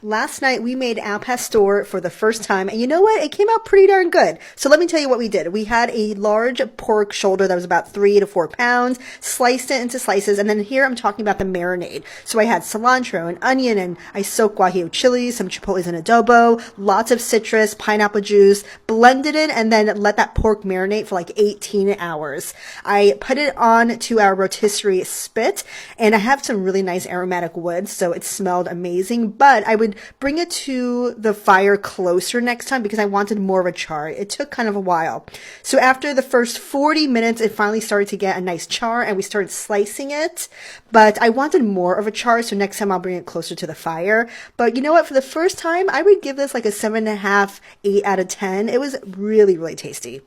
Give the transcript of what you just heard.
Last night we made al pastor for the first time, and you know what? It came out pretty darn good. So let me tell you what we did. We had a large pork shoulder that was about 3 to 4 pounds, sliced it into slices, and then here I'm talking about the marinade. So I had cilantro and onion, and I soaked guajillo chilies, some chipotles and adobo, lots of citrus, pineapple juice, blended it, and then let that pork marinate for like 18 hours. I put it on to our rotisserie spit, and I have some really nice aromatic wood, so it smelled amazing, but I would bring it to the fire closer next time because I wanted more of a char. It took kind of a while. So after the first 40 minutes, it finally started to get a nice char and we started slicing it. But I wanted more of a char, so next time I'll bring it closer to the fire. But you know what? For the first time, I would give this like a 7.5, 8 out of 10. It was really, really tasty.